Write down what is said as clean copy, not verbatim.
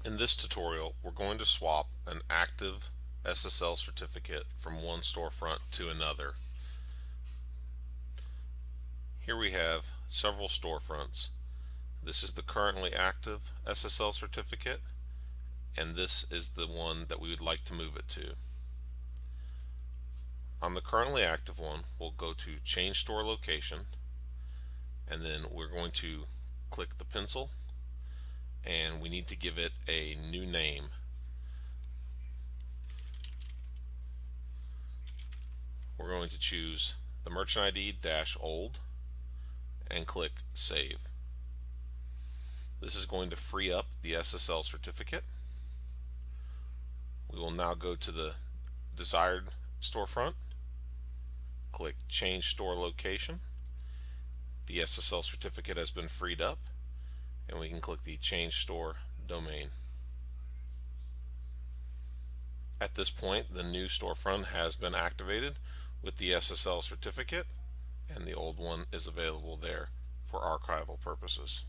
In this tutorial, we're going to swap an active SSL certificate from one storefront to another. Here we have several storefronts. This is the currently active SSL certificate, and this is the one that we would like to move it to. On the currently active one, we'll go to Change Store Location, and then we're going to click the pencil, and we need to give it a new name. We're going to choose the merchant ID-old and click Save. This is going to free up the SSL certificate. We will now go to the desired storefront, click Change Store Location. The SSL certificate has been freed up, and we can click the Change Store Domain. At this point, the new storefront has been activated with the SSL certificate, and the old one is available there for archival purposes.